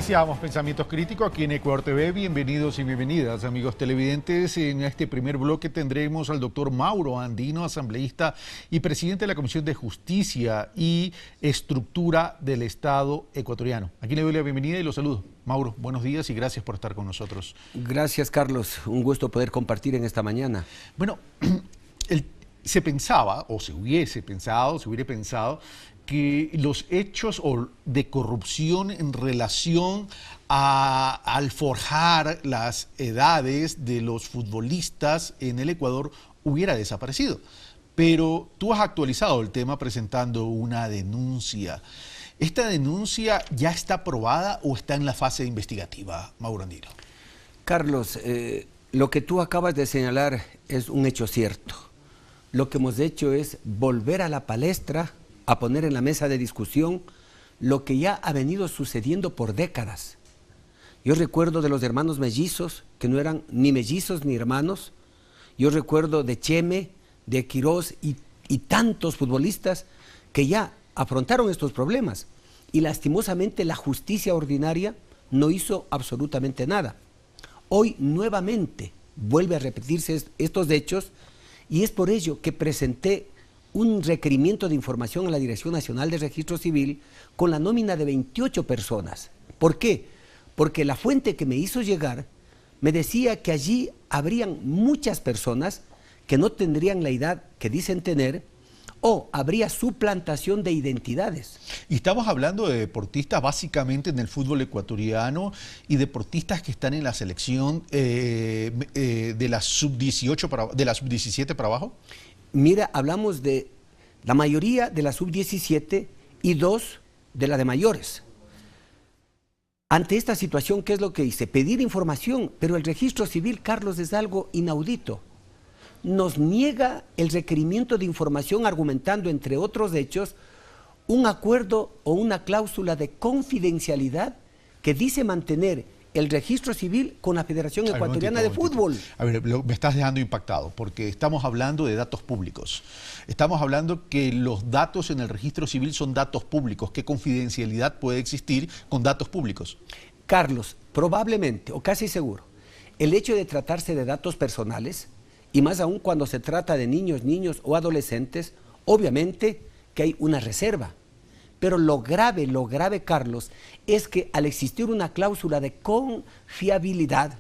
Iniciamos Pensamientos Críticos aquí en Ecuador TV. Bienvenidos y bienvenidas, amigos televidentes. En este primer bloque tendremos al doctor Mauro Andino, asambleísta y presidente de la Comisión de Justicia y Estructura del Estado ecuatoriano. Aquí le doy la bienvenida y lo saludo. Mauro, buenos días y gracias por estar con nosotros. Gracias, Carlos. Un gusto poder compartir en esta mañana. Bueno, se pensaba, o se hubiera pensado, que los hechos de corrupción en relación al forjar las edades de los futbolistas en el Ecuador hubiera desaparecido. Pero tú has actualizado el tema presentando una denuncia. ¿Esta denuncia ya está aprobada o está en la fase investigativa, Mauro Andino? Carlos, lo que tú acabas de señalar es un hecho cierto. Lo que hemos hecho es volver a la palestra, a poner en la mesa de discusión lo que ya ha venido sucediendo por décadas. Yo recuerdo de los hermanos mellizos, que no eran ni mellizos ni hermanos. Yo recuerdo de Cheme, de Quirós y tantos futbolistas que ya afrontaron estos problemas. Y lastimosamente la justicia ordinaria no hizo absolutamente nada. Hoy nuevamente vuelve a repetirse estos hechos y es por ello que presenté un requerimiento de información a la Dirección Nacional de Registro Civil con la nómina de 28 personas. ¿Por qué? Porque la fuente que me hizo llegar me decía que allí habrían muchas personas que no tendrían la edad que dicen tener o habría suplantación de identidades. Y estamos hablando de deportistas básicamente en el fútbol ecuatoriano y deportistas que están en la selección de la sub-18 de la sub-17 para abajo. Mira, hablamos de la mayoría de la sub-17 y 2 de la de mayores. Ante esta situación, ¿qué es lo que hice? Pedir información, pero el registro civil, Carlos, es algo inaudito. Nos niega el requerimiento de información argumentando, entre otros hechos, un acuerdo o una cláusula de confidencialidad que dice mantener el registro civil con la Federación Ecuatoriana de Fútbol. A ver, me estás dejando impactado, porque estamos hablando de datos públicos. Estamos hablando que los datos en el registro civil son datos públicos. ¿Qué confidencialidad puede existir con datos públicos? Carlos, probablemente, o casi seguro, el hecho de tratarse de datos personales, y más aún cuando se trata de niños o adolescentes, obviamente que hay una reserva. Pero lo grave, Carlos, es que al existir una cláusula de confidencialidad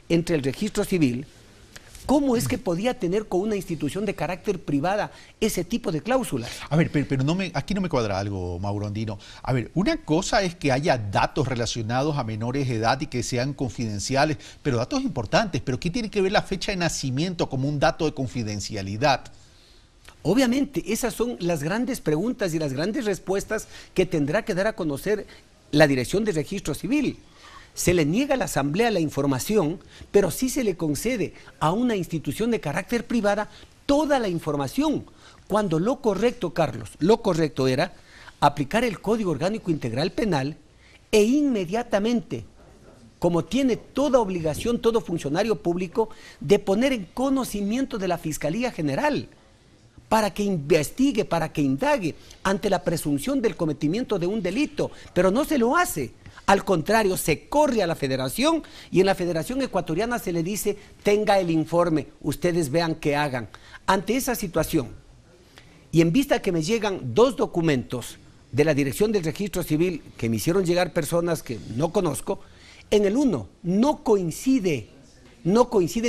entre el registro civil, ¿cómo es que podía tener con una institución de carácter privada ese tipo de cláusulas? A ver, pero aquí no me cuadra algo, Mauro Andino. A ver, una cosa es que haya datos relacionados a menores de edad y que sean confidenciales, pero datos importantes. ¿Pero qué tiene que ver la fecha de nacimiento como un dato de confidencialidad? Obviamente, esas son las grandes preguntas y las grandes respuestas que tendrá que dar a conocer la Dirección de Registro Civil. Se le niega a la Asamblea la información, pero sí se le concede a una institución de carácter privada toda la información, cuando lo correcto, Carlos, lo correcto era aplicar el Código Orgánico Integral Penal e inmediatamente, como tiene toda obligación todo funcionario público, de poner en conocimiento de la Fiscalía General, para que investigue, para que indague ante la presunción del cometimiento de un delito, pero no se lo hace. Al contrario, se corre a la Federación y en la Federación Ecuatoriana se le dice, tenga el informe, ustedes vean qué hagan. Ante esa situación, y en vista que me llegan 2 documentos de la Dirección del Registro Civil que me hicieron llegar personas que no conozco, en el uno no coinciden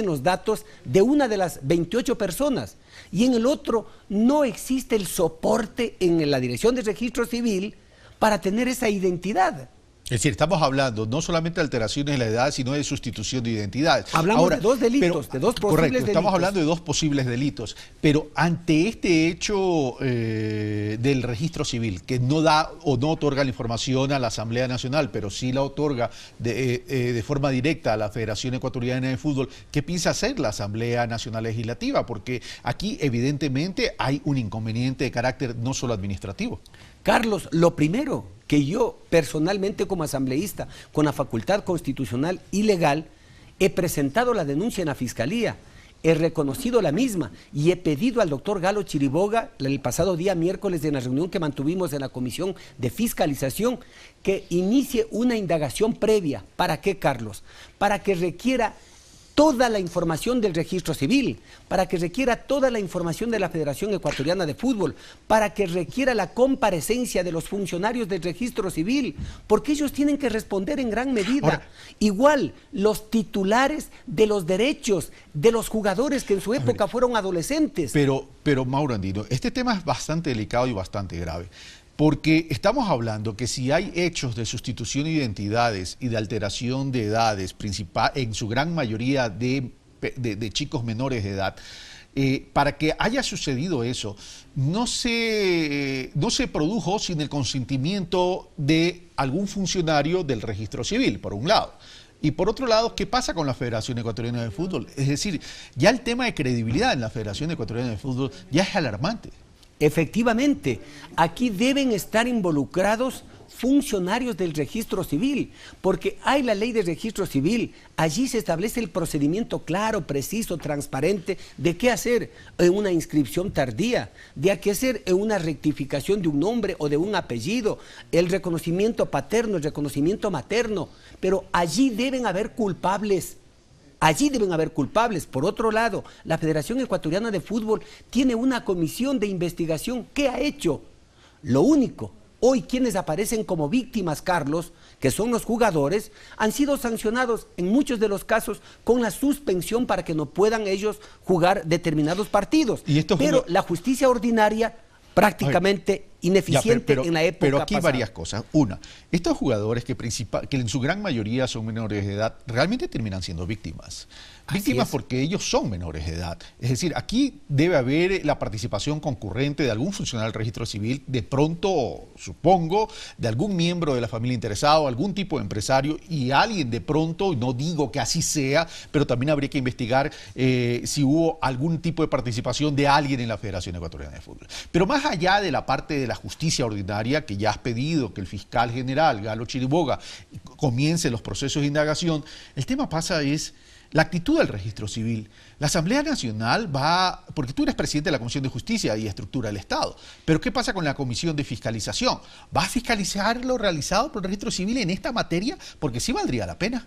los datos de una de las 28 personas y en el otro no existe el soporte en la Dirección de Registro Civil para tener esa identidad. Es decir, estamos hablando no solamente de alteraciones de la edad, sino de sustitución de identidades. Hablamos de 2 delitos, de 2 posibles correcto, delitos. Estamos hablando de 2 posibles delitos. Pero ante este hecho del registro civil, que no da o no otorga la información a la Asamblea Nacional, pero sí la otorga de forma directa a la Federación Ecuatoriana de Fútbol, ¿qué piensa hacer la Asamblea Nacional Legislativa? Porque aquí evidentemente hay un inconveniente de carácter no solo administrativo. Carlos, lo primero que yo personalmente como asambleísta, con la facultad constitucional y legal, he presentado la denuncia en la Fiscalía. he reconocido la misma y he pedido al doctor Galo Chiriboga el pasado día miércoles en la reunión que mantuvimos en la Comisión de Fiscalización que inicie una indagación previa. ¿Para qué, Carlos? Para que requiera toda la información del registro civil, para que requiera toda la información de la Federación Ecuatoriana de Fútbol, para que requiera la comparecencia de los funcionarios del registro civil, porque ellos tienen que responder en gran medida. Ahora, igual, los titulares de los derechos de los jugadores que en su época fueron adolescentes. Pero Mauro Andino, este tema es bastante delicado y bastante grave. Porque estamos hablando que si hay hechos de sustitución de identidades y de alteración de edades, en su gran mayoría de chicos menores de edad, para que haya sucedido eso, no se produjo sin el consentimiento de algún funcionario del registro civil, por un lado. Y por otro lado, ¿qué pasa con la Federación Ecuatoriana de Fútbol? Es decir, ya el tema de credibilidad en la Federación Ecuatoriana de Fútbol ya es alarmante. Efectivamente, aquí deben estar involucrados funcionarios del registro civil, porque hay la ley de registro civil, allí se establece el procedimiento claro, preciso, transparente de qué hacer en una inscripción tardía, de qué hacer en una rectificación de un nombre o de un apellido, el reconocimiento paterno, el reconocimiento materno, pero allí deben haber culpables. Allí deben haber culpables. Por otro lado, la Federación Ecuatoriana de Fútbol tiene una comisión de investigación. ¿Qué ha hecho? Lo único, hoy quienes aparecen como víctimas, Carlos, que son los jugadores, han sido sancionados en muchos de los casos con la suspensión para que no puedan ellos jugar determinados partidos. Pero la justicia ordinaria prácticamente ineficiente en la época Pero aquí hay pasada. varias cosas. Una, estos jugadores que en su gran mayoría son menores de edad, realmente terminan siendo víctimas. Víctimas porque ellos son menores de edad. Es decir, aquí debe haber la participación concurrente de algún funcionario del registro civil, de pronto, supongo, de algún miembro de la familia interesado, algún tipo de empresario y alguien de pronto, no digo que así sea, pero también habría que investigar si hubo algún tipo de participación de alguien en la Federación Ecuatoriana de Fútbol. Pero más allá de la parte de la justicia ordinaria, que ya has pedido que el fiscal general, Galo Chiriboga, comience los procesos de indagación, el tema pasa es la actitud del registro civil. La Asamblea Nacional va, porque tú eres presidente de la Comisión de Justicia y Estructura del Estado, pero ¿qué pasa con la Comisión de Fiscalización? ¿Va a fiscalizar lo realizado por el registro civil en esta materia? Porque sí valdría la pena.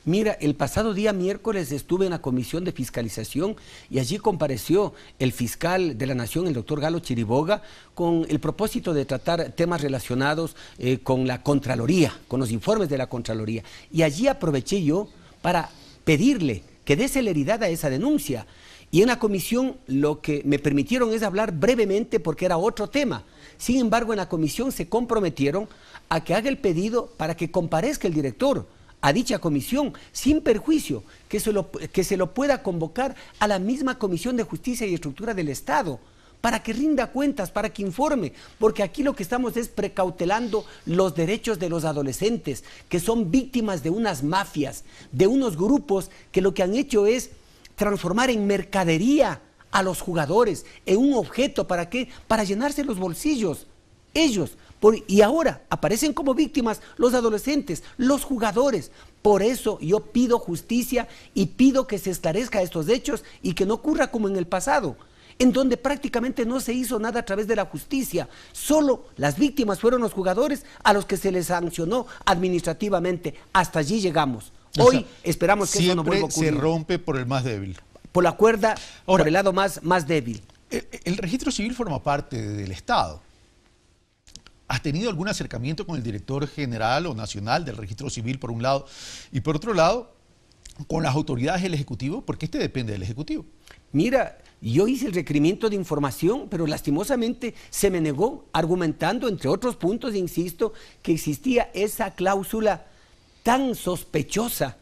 Mira, el pasado día miércoles estuve en la Comisión de Fiscalización y allí compareció el fiscal de la Nación, el doctor Galo Chiriboga, con el propósito de tratar temas relacionados con la Contraloría, con los informes de la Contraloría. Y allí aproveché yo para pedirle que dé celeridad a esa denuncia. Y en la comisión lo que me permitieron es hablar brevemente porque era otro tema. Sin embargo, en la comisión se comprometieron a que haga el pedido para que comparezca el director a dicha comisión, sin perjuicio, que se lo pueda convocar a la misma Comisión de Justicia y Estructura del Estado, para que rinda cuentas, para que informe, porque aquí lo que estamos es precautelando los derechos de los adolescentes, que son víctimas de unas mafias, de unos grupos que lo que han hecho es transformar en mercadería a los jugadores, en un objeto, ¿para qué? Para llenarse los bolsillos, ellos. Y ahora aparecen como víctimas los adolescentes, los jugadores. Por eso yo pido justicia y pido que se esclarezca estos hechos y que no ocurra como en el pasado, en donde prácticamente no se hizo nada a través de la justicia. Solo las víctimas fueron los jugadores a los que se les sancionó administrativamente. Hasta allí llegamos. Hoy esperamos que eso no vuelva a ocurrir. Siempre se rompe por el más débil. Por la cuerda, por el lado más débil. El registro civil forma parte del Estado. ¿Has tenido algún acercamiento con el director general o nacional del registro civil por un lado y por otro lado con las autoridades del Ejecutivo? Porque este depende del Ejecutivo. Mira, yo hice el requerimiento de información, pero lastimosamente se me negó, argumentando, entre otros puntos, insisto, que existía esa cláusula tan sospechosa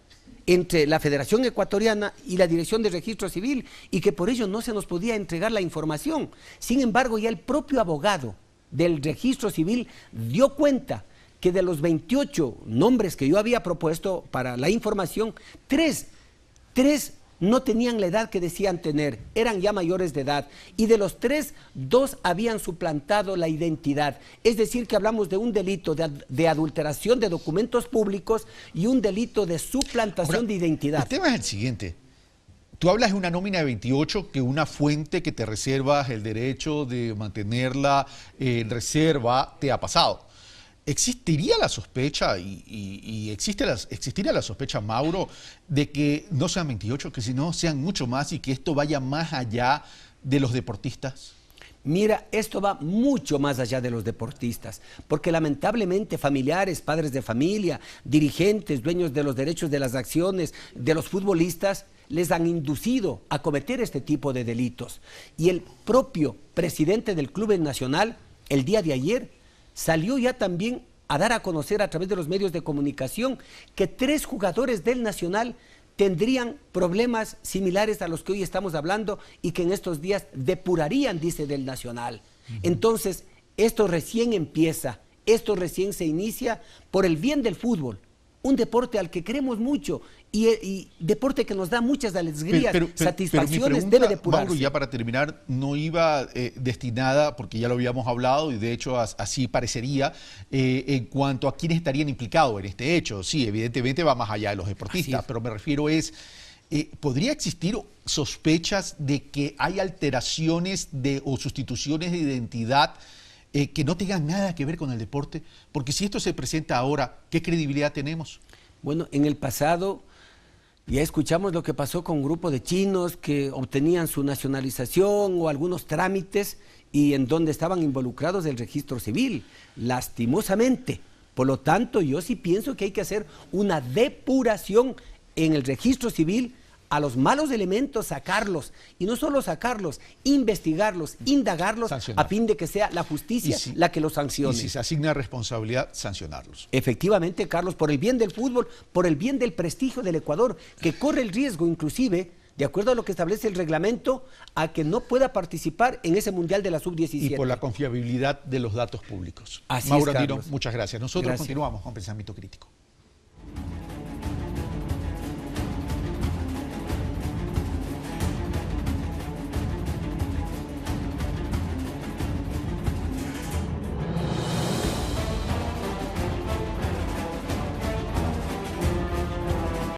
entre la Federación Ecuatoriana y la Dirección de Registro Civil y que por ello no se nos podía entregar la información. Sin embargo, ya el propio abogado del Registro Civil dio cuenta que de los 28 nombres que yo había propuesto para la información, tres no tenían la edad que decían tener, eran ya mayores de edad, y de los 3, 2 habían suplantado la identidad. Es decir, que hablamos de un delito de adulteración de documentos públicos y un delito de suplantación de identidad. El tema es el siguiente. tú hablas de una nómina de 28, que una fuente que te reservas el derecho de mantenerla en reserva te ha pasado. ¿Existiría la sospecha, existiría la sospecha, Mauro, de que no sean 28, que si no sean mucho más y que esto vaya más allá de los deportistas? Mira, esto va mucho más allá de los deportistas, porque lamentablemente familiares, padres de familia, dirigentes, dueños de los derechos de las acciones, de los futbolistas, les han inducido a cometer este tipo de delitos. Y el propio presidente del Club Nacional, el día de ayer, salió ya también a dar a conocer a través de los medios de comunicación que 3 jugadores del Nacional tendrían problemas similares a los que hoy estamos hablando y que en estos días depurarían, dice, del Nacional. Entonces, esto recién empieza, esto recién se inicia por el bien del fútbol, un deporte al que queremos mucho y deporte que nos da muchas alegrías, satisfacciones, pero mi pregunta, debe depurarse. Mauro, ya para terminar, no iba destinada, porque ya lo habíamos hablado y de hecho así parecería, en cuanto a quiénes estarían implicados en este hecho. Sí, evidentemente va más allá de los deportistas, pero me refiero ¿podría existir sospechas de que hay alteraciones o sustituciones de identidad que no tengan nada que ver con el deporte? Porque si esto se presenta ahora, ¿qué credibilidad tenemos? Bueno, en el pasado ya escuchamos lo que pasó con un grupo de chinos que obtenían su nacionalización o algunos trámites y en donde estaban involucrados el registro civil, lastimosamente. Por lo tanto, yo sí pienso que hay que hacer una depuración en el registro civil, a los malos elementos sacarlos, y no solo sacarlos, investigarlos, indagarlos, sancionar, a fin de que sea la justicia la que los sancione. Y si se asigna responsabilidad, sancionarlos. Efectivamente, Carlos, por el bien del fútbol, por el bien del prestigio del Ecuador, que corre el riesgo inclusive, de acuerdo a lo que establece el reglamento, a que no pueda participar en ese Mundial de la Sub-17. Y por la confiabilidad de los datos públicos. Así Mauro es, Andino, Carlos. muchas gracias. Nosotros Gracias. continuamos con Pensamiento Crítico.